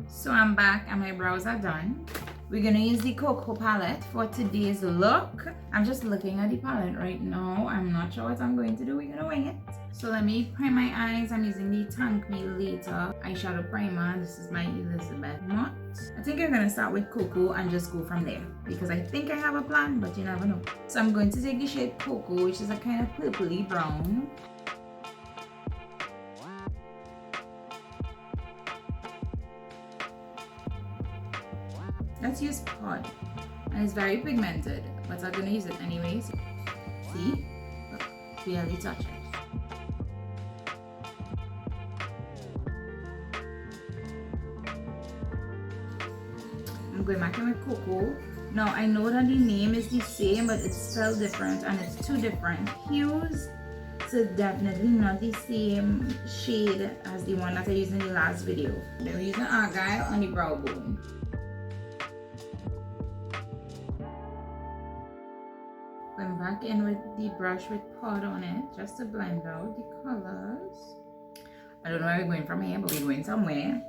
So I'm back and my brows are done. We're gonna use the Cocoa palette for today's look. I'm just looking at the palette right now. I'm not sure what I'm going to do. We're gonna wing it. So let me prime my eyes. I'm using the Thank Me Later eyeshadow primer. This is my Elizabeth Mott. I think I'm gonna start with Cocoa and just go from there because I think I have a plan, but you never know. So I'm going to take the shade Cocoa, which is a kind of purpley brown. Let's use Pod, and it's very pigmented, but I'm gonna use it anyways. See? Look, barely touch it. I'm going back in with Cocoa. Now I know that the name is the same, but it's spelled different, and it's two different hues. So definitely not the same shade as the one that I used in the last video. Then we're using Argyle on the brow bone. Going back in with the brush with Pod on it, just to blend out the colors. I don't know where we're going from here, but we're going somewhere.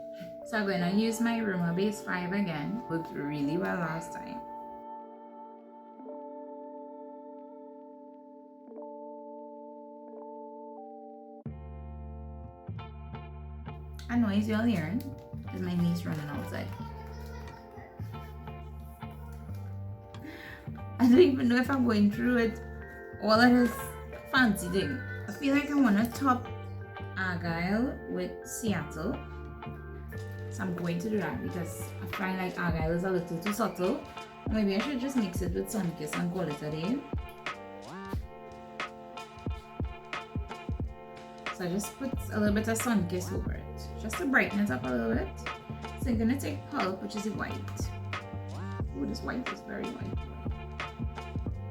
So I'm going to use my Rimmel Base 5 again. Worked really well last time. A noise you're hearing is my niece running outside. I don't even know if I'm going through it all of this fancy thing. I feel like I want to top Argyle with Seattle. So I'm going to do that because I find like Argyle is a little too subtle. Maybe I should just mix it with Sunkiss and call it a day. So I just put a little bit of Sunkiss over it, just to brighten it up a little bit. So I'm going to take Pulp, which is the white. Oh, this white is very white.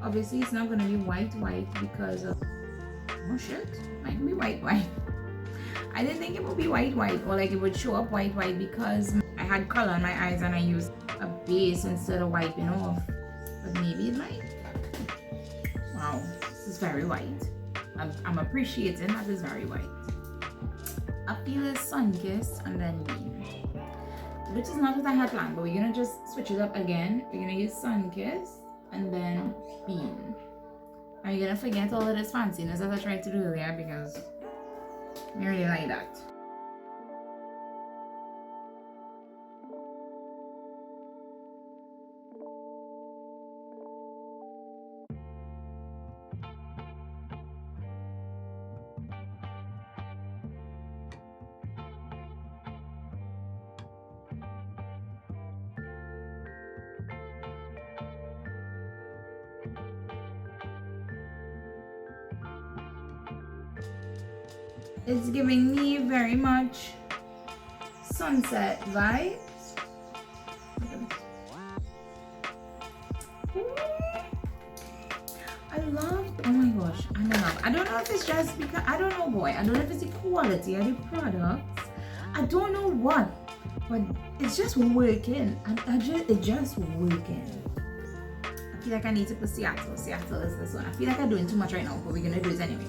Obviously it's not going to be white because of, oh shit, it might be white. I didn't think it would be white or like it would show up white because I had color on my eyes and I used a base instead of wiping off, but maybe it might. Wow, this is very white. I'm appreciating that it's very white. I feel is Sunkiss and then Bean, which is not what I had planned, but we're gonna just switch it up again. We're gonna use Sunkiss and then Bean. Are you gonna forget all of this fanciness as I tried to do earlier because I really like that. It's giving me very much sunset vibes. I love, oh my gosh, I don't know if it's just because, I don't know boy, I don't know if it's the quality of the products. I don't know what, but it's just working. It's just working. I feel like I need to put Seattle. Seattle is this one. I feel like I'm doing too much right now, but we're gonna do it anyway.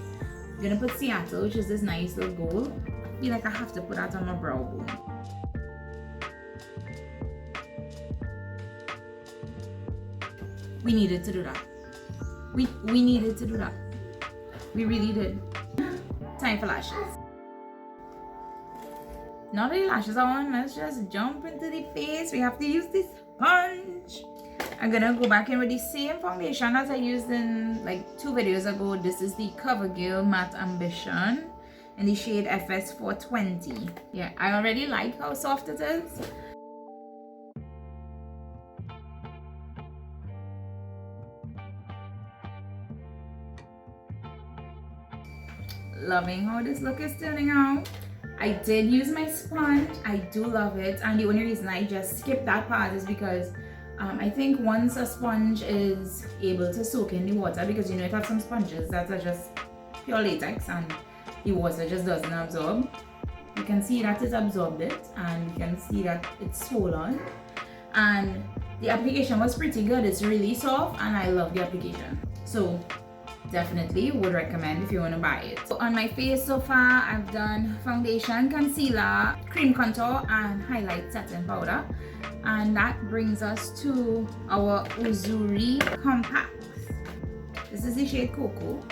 We're gonna put Seattle, which is this nice little gold. I feel like I have to put that on my brow bone. We needed to do that. We needed to do that. We really did. Time for lashes. Now that the lashes are on, let's just jump into the face. We have to use this sponge. I'm gonna go back in with the same foundation as I used in like 2 videos ago. This is the CoverGirl Matte Ambition in the shade FS420. Yeah, I already like how soft it is. Loving how this look is turning out. I did use my sponge. I do love it, and the only reason I just skipped that part is because I think once a sponge is able to soak in the water, because you know it has some sponges that are just pure latex and the water just doesn't absorb. You can see that it absorbed it, and you can see that it's swollen, and the application was pretty good. It's really soft and I love the application. So definitely would recommend if you want to buy it. So on my face so far, I've done foundation, concealer, cream contour, and highlight setting powder. And that brings us to our Uzuri Compact. This is the shade Cocoa.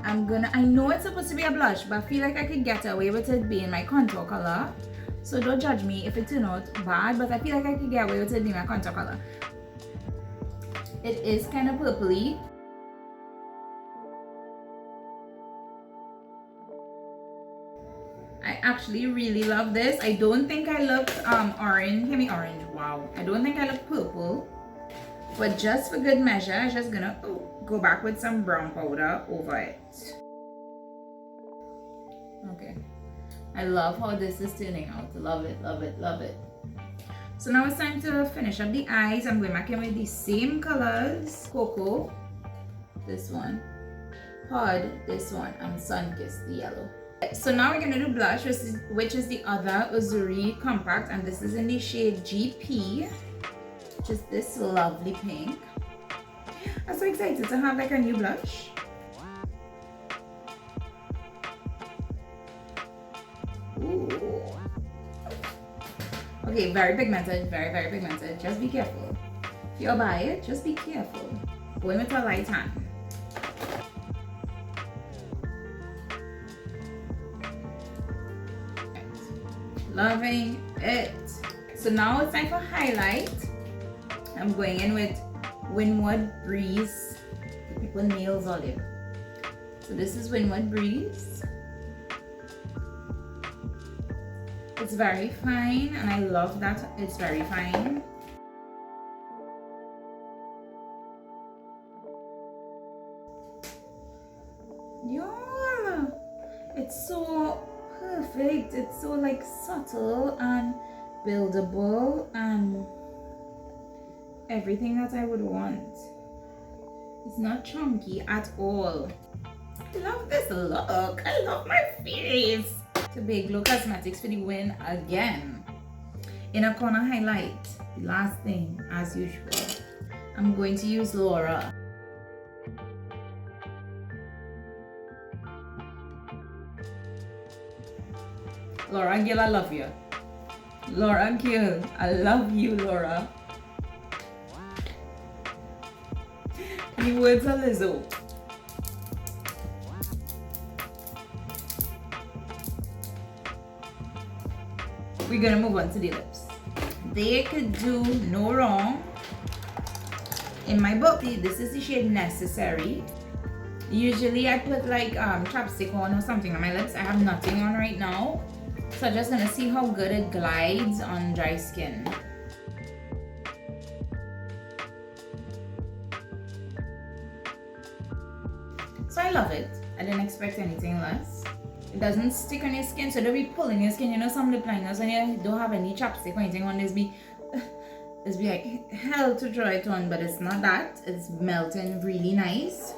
I know it's supposed to be a blush, but I feel like I could get away with it being my contour color. So don't judge me if it turned out bad, but I feel like I could get away with it being my contour color. It is kind of purpley. I actually really love this. I don't think I look orange. Give me orange. Wow. I don't think I look purple. But just for good measure, I'm just gonna go back with some brown powder over it. Okay. I love how this is turning out. Love it, love it, love it. So now it's time to finish up the eyes. I'm going back in with the same colors. Cocoa, this one. Pod, this one. And Sunkissed, the yellow. So now we're going to do blush, which is the other Uzuri Compact. And this is in the shade GP, which is this lovely pink. I'm so excited to have like a new blush. Ooh. Okay, very pigmented, very, very pigmented. Just be careful. If you'll buy it, just be careful. Go in with a light hand. Loving it. So now it's time for highlight. I'm going in with Windward Breeze. People nails all in. So this is Windward Breeze. It's very fine, and I love that it's very fine. Y'all, it's so perfect. It's so like subtle and buildable and everything that I would want. It's not chunky at all. I love this look. I love my face. Tobago Cosmetics for the win again. Inner corner highlight. The last thing, as usual. I'm going to use Laura. Laura girl, I love you. Laura girl, I love you, Laura. The words are Lizzo. We're gonna move on to the lips. They could do no wrong. In my book, this is the shade Necessary. Usually I put like chapstick on or something on my lips. I have nothing on right now. So I'm just gonna see how good it glides on dry skin. So I love it. I didn't expect anything less. It doesn't stick on your skin, so don't be pulling your skin. You know, some lip liners when you don't have any chapstick or anything on, it's be like hell to try it on, but it's not that. It's melting really nice.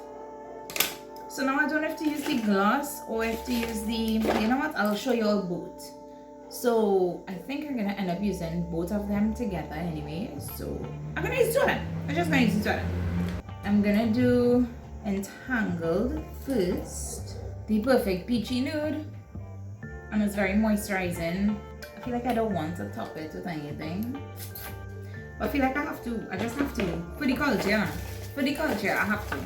So now I don't have to use the gloss or have to use the, you know what, I'll show you all both. So I think I'm gonna end up using both of them together anyway. So I'm gonna use two of them. I'm just gonna use two of them. I'm gonna do Entangled first. The Perfect Peachy Nude. And it's very moisturizing. I feel like I don't want to top it with anything. But I feel like I have to. I just have to. For the culture. For the culture, I have to.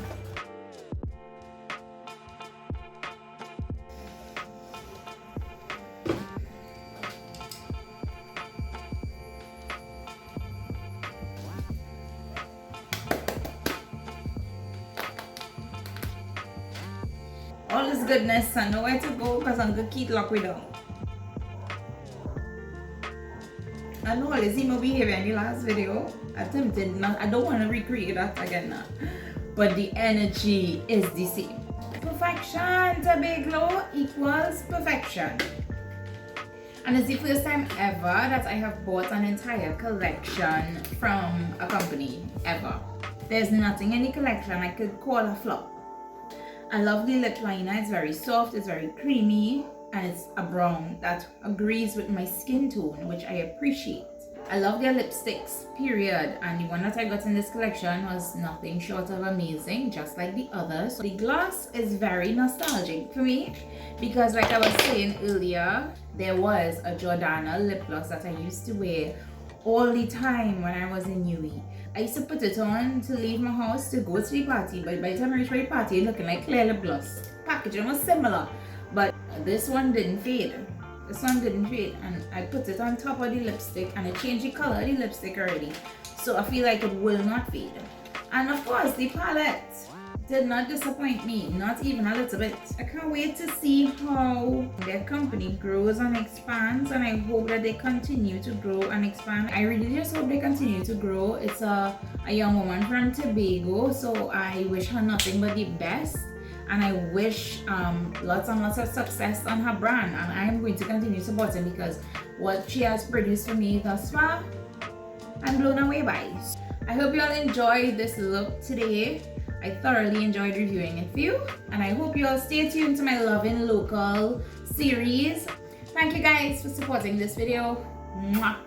All this goodness, I know where to go because I'm going to keep lock down. I know all this emo behavior in the last video. Attempted not, I don't want to recreate that again now. But the energy is the same. Perfection, Tobaglo equals perfection. And it's the first time ever that I have bought an entire collection from a company, ever. There's nothing in the collection I could call a flop. I love the lip liner. It's very soft, it's very creamy, and it's a brown that agrees with my skin tone, which I appreciate. I love their lipsticks, period. And the one that I got in this collection was nothing short of amazing, just like the others. The gloss is very nostalgic for me because, like I was saying earlier, there was a Jordana lip gloss that I used to wear all the time when I was in UE. I used to put it on to leave my house to go to the party, but by the time I reached my party, looking like clear lip gloss. Packaging was similar, but this one didn't fade. This one didn't fade, and I put it on top of the lipstick and it changed the color of the lipstick already. So I feel like it will not fade. And of course, the palette did not disappoint me, not even a little bit. I can't wait to see how their company grows and expands, and I hope that they continue to grow and expand. I really just hope they continue to grow. It's a young woman from Tobago, so I wish her nothing but the best. And I wish lots and lots of success on her brand, and I'm going to continue supporting because what she has produced for me thus far, I'm blown away by. I hope you all enjoyed this look today. I thoroughly enjoyed reviewing it for you, and I hope you all stay tuned to my Lovin Local series. Thank you guys for supporting this video. Mwah.